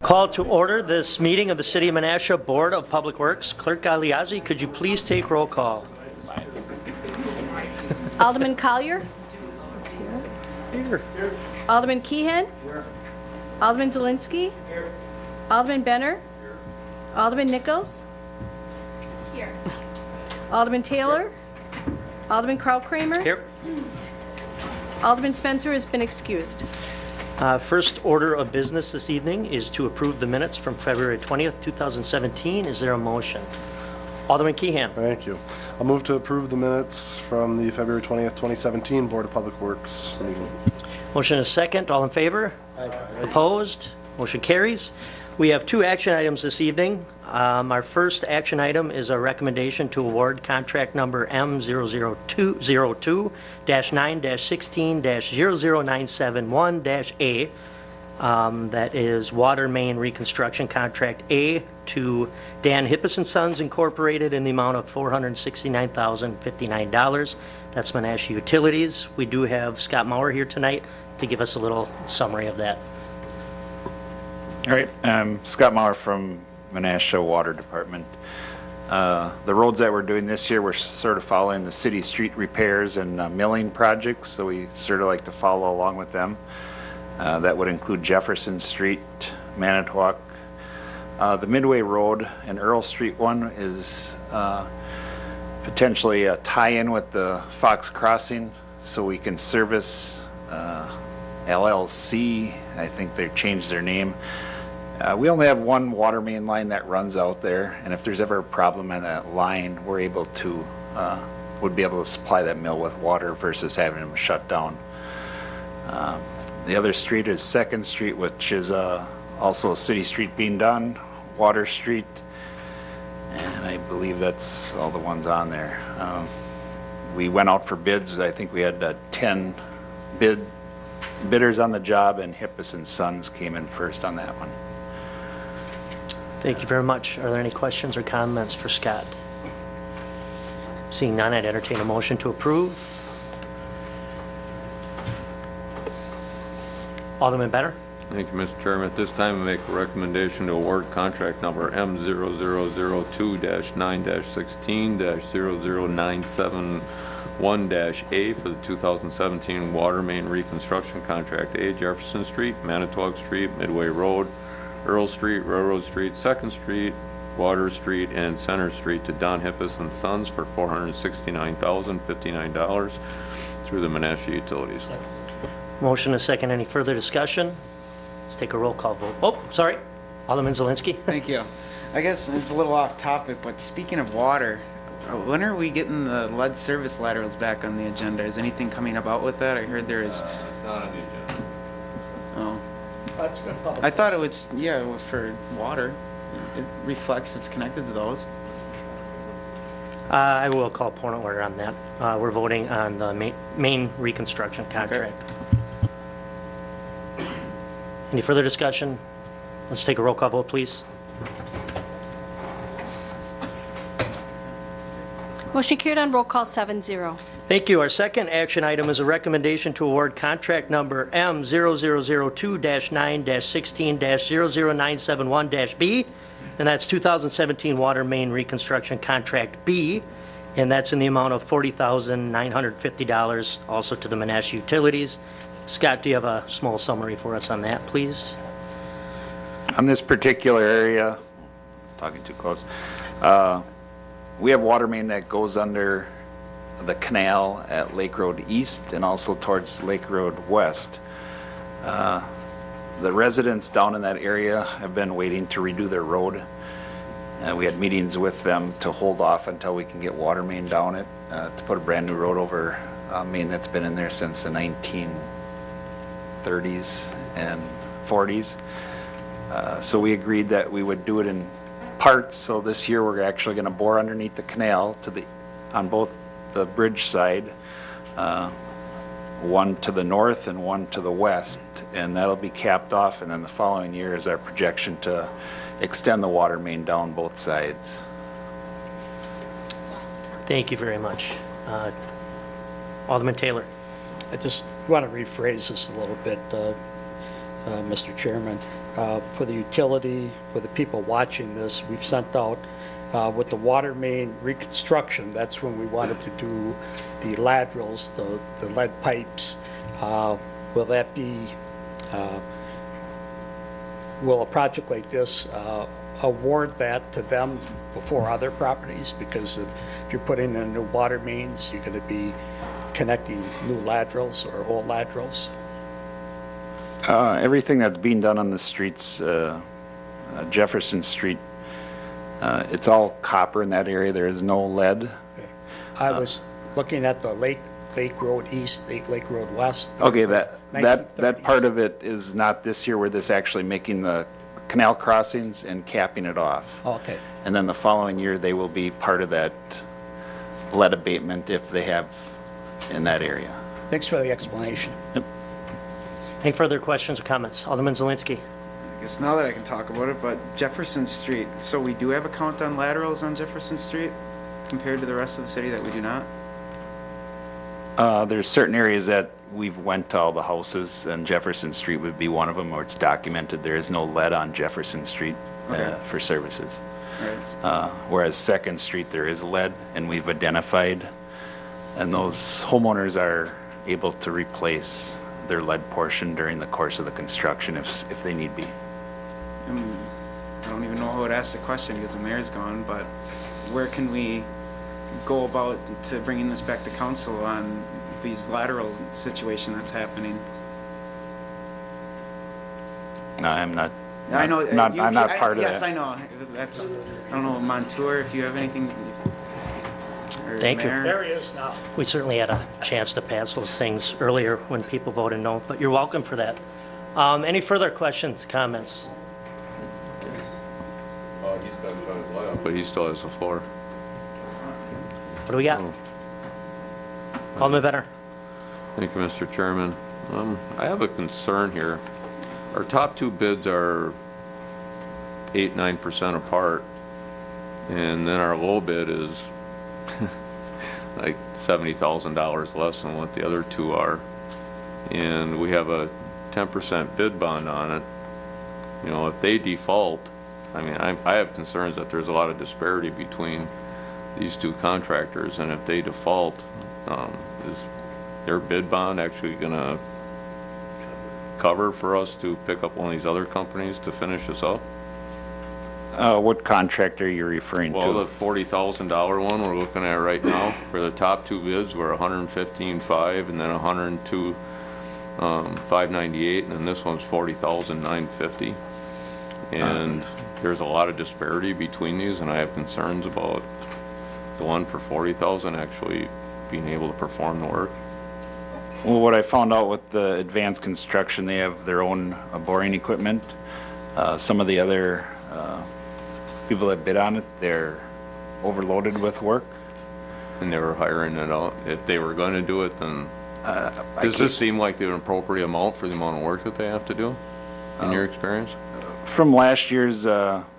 Call to order this meeting of the City of Menasha Board of Public Works. Clerk Galeazzi, could you please take roll call? Alderman Collier. Here. Alderman Keehan. Here. Alderman Zielinski. Here. Alderman Benner. Here. Alderman Nichols. Here. Alderman Taylor. Here. Alderman Kraut-Kramer. Here. Alderman Spencer has been excused. First order of business this evening is to approve the minutes from February 20th, 2017. Is there a motion? Alderman Keehan. Thank you. I'll move to approve the minutes from the February 20th, 2017 Board of Public Works meeting. Motion is second. All in favor? Aye. Opposed? Motion carries. We have two action items this evening. Our first action item is a recommendation to award contract number M00209-16-00971-A. That is Water Main Reconstruction Contract A to Dan Hippis & Sons Incorporated in the amount of $469,059. That's Menasha Utilities. We do have Scott Maurer here tonight to give us a little summary of that. All right, Scott Maurer from Menasha Water Department. The roads that we're doing this year, we're sort of following the city street repairs and milling projects, so we sort of like to follow along with them. That would include Jefferson Street, Manitowoc. The Midway Road and Earl Street one is potentially a tie-in with the Fox Crossing, so we can service LLC. I think they changed their name. We only have one water main line that runs out there, and if there's ever a problem on that line, we're able to, would be able to supply that mill with water versus having them shut down. The other street is 2nd Street, which is also a city street being done, Water Street, and I believe that's all the ones on there. We went out for bids. I think we had 10 bidders on the job, and Hippis & Sons came in first on that one. Thank you very much. Are there any questions or comments for Scott? Seeing none, I'd entertain a motion to approve. Alderman Benner. Thank you, Mr. Chairman. At this time, I make a recommendation to award contract number M0002-9-16-00971-A for the 2017 Water Main Reconstruction Contract A, Jefferson Street, Manitowoc Street, Midway Road, Earl Street, Railroad Street, 2nd Street, Water Street, and Center Street to Don Hippis & Sons for $469,059 through the Menasha Utilities. Motion is second. Any further discussion? Let's take a roll call vote. Oh, sorry. Alderman Zielinski. Thank you. I guess it's a little off topic, but speaking of water, when are we getting the lead service laterals back on the agenda? Is anything coming about with that? I heard there is. It's not on the agenda. Oh. That's good public. I thought it was, yeah, it was for water. It reflects it's connected to those. I will call point of order on that. We're voting on the main reconstruction contract. Okay. Any further discussion? Let's take a roll call vote, please. Motion carried on roll call 7-0. Thank you. Our second action item is a recommendation to award contract number M0002-9-16-00971-B, and that's 2017 Water Main Reconstruction Contract B, and that's in the amount of $40,950, also to the Menasha Utilities. Scott, do you have a small summary for us on that, please? On this particular area, talking too close, we have water main that goes under the canal at Lake Road East and also towards Lake Road West. The residents down in that area have been waiting to redo their road. We had meetings with them to hold off until we can get water main down it, to put a brand new road over a main that's been in there since the 1930s and 40s. So we agreed that we would do it in parts. So this year we're actually going to bore underneath the canal to on both the bridge side, one to the north and one to the west, and that'll be capped off, and then the following year is our projection to extend the water main down both sides. Thank you very much. Alderman Taylor. I just want to rephrase this a little bit, Mr. Chairman. for the utility, for the people watching this, we've sent out with the water main reconstruction, that's when we wanted to do the laterals, the lead pipes. Will that be, will a project like this award that to them before other properties? Because if you're putting in new water mains, you're going to be connecting new laterals or old laterals. Everything that's being done on the streets, Jefferson Street, it's all copper in that area. There is no lead. I was looking at the Lake Road East, Lake Road West. Okay, There's that 1930s. part of it is not this year. We're this actually making the canal crossings and capping it off. Okay. And then the following year, they will be part of that lead abatement if they have in that area. Thanks for the explanation. Any further questions or comments? Alderman Zelinski. I guess now that I can talk about it, but Jefferson Street, so we do have a count on laterals on Jefferson Street compared to the rest of the city that we do not? There's certain areas that we've went to all the houses, and Jefferson Street would be one of them, where it's documented there is no lead on Jefferson Street Okay. for services. Right. Whereas Second Street, there is lead, and we've identified, and those homeowners are able to replace their lead portion during the course of the construction if they need be. I don't even know how to ask the question because the mayor's gone, but where can we go about to bringing this back to council on these lateral situation that's happening? No, I'm not. I know. I'm not part of yes, that. I know. That's, I don't know, Montour, if you have anything. Or Thank you. Mayor? There he is now. We certainly had a chance to pass those things earlier when people voted no, but you're welcome for that. Any further questions, comments? He's got to shut his light off, but he still has the floor. What do we got? Alderman Benner. Thank you, Mr. Chairman. I have a concern here. Our top two bids are 8-9% apart, and then our low bid is like $70,000 less than what the other two are. And we have a 10% bid bond on it. You know, if they default, I mean, I have concerns that there's a lot of disparity between these two contractors, and if they default, is their bid bond actually gonna cover for us to pick up one of these other companies to finish this up? What contract are you referring Well, the to? $40,000 one we're looking at right now, for the top two bids were $115,500 and then $102,598, and then this one's $40,950. And there's a lot of disparity between these, and I have concerns about the one for $40,000 actually being able to perform the work. Well, what I found out with the advanced construction, they have their own boring equipment. Some of the other people that bid on it, they're overloaded with work. And they were hiring it out. If they were going to do it, then I does can't- this seem like the appropriate amount for the amount of work that they have to do, in your experience? From last year's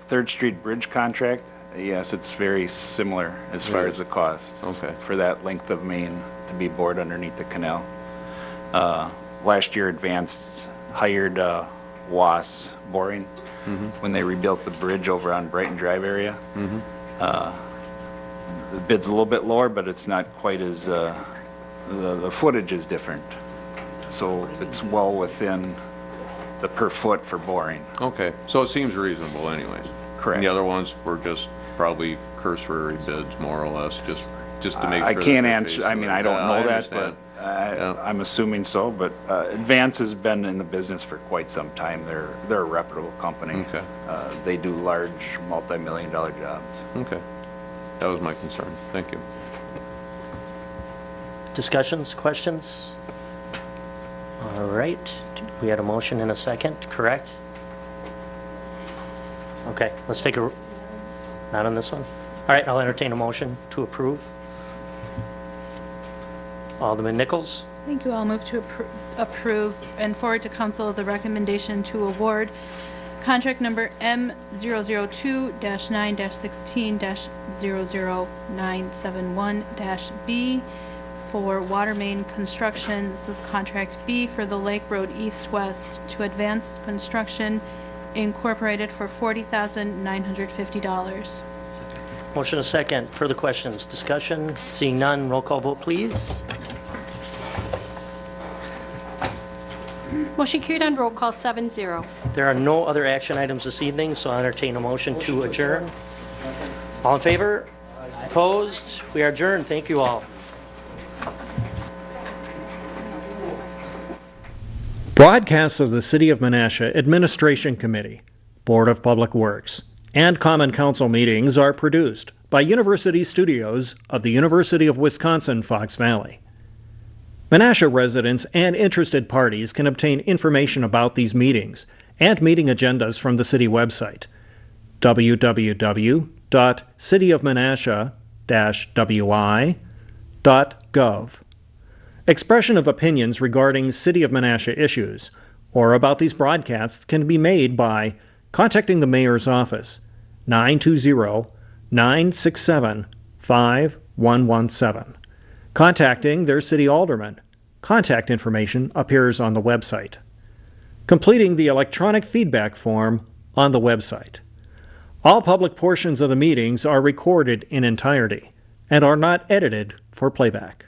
Third Street Bridge contract, yes, it's very similar as far as the cost. Okay. For that length of main to be bored underneath the canal. Last year, Advanced hired WAS boring when they rebuilt the bridge over on Brighton Drive area. The bid's a little bit lower, but it's not quite as, the footage is different. So it's well within the per foot for boring. Okay, so it seems reasonable anyways. Correct. And the other ones were just probably cursory bids, more or less, just to make sure. I that can't they're answer, I facing mean, it. I don't Yeah, know that, understand. but Yeah. I'm assuming so, but Advance has been in the business for quite some time. They're a reputable company. Okay. They do large, multi-million-dollar jobs. Okay, that was my concern. Thank you. Discussions, questions? All right, we had a motion and a second, correct? Okay, let's take a, not on this one? All right, I'll entertain a motion to approve. Alderman Nichols, Thank you. I'll move to approve and forward to council the recommendation to award contract number M002-916-00971-B for water main construction. This is contract B for the Lake Road East-West to Advanced Construction Incorporated for $40,950. Motion is second. Further questions? Discussion? Seeing none, roll call vote, please. Motion carried on roll call 7-0. There are no other action items this evening, so I'll entertain a motion to adjourn. All in favor? Opposed? We are adjourned. Thank you all. Broadcasts of the City of Menasha Administration Committee, Board of Public Works, and Common Council meetings are produced by University Studios of the University of Wisconsin-Fox Valley. Menasha residents and interested parties can obtain information about these meetings and meeting agendas from the city website, www.cityofmenasha-wi.gov. Expression of opinions regarding City of Menasha issues or about these broadcasts can be made by contacting the Mayor's Office, 920-967-5117. Contacting their City Alderman. Contact information appears on the website. Completing the electronic feedback form on the website. All public portions of the meetings are recorded in entirety and are not edited for playback.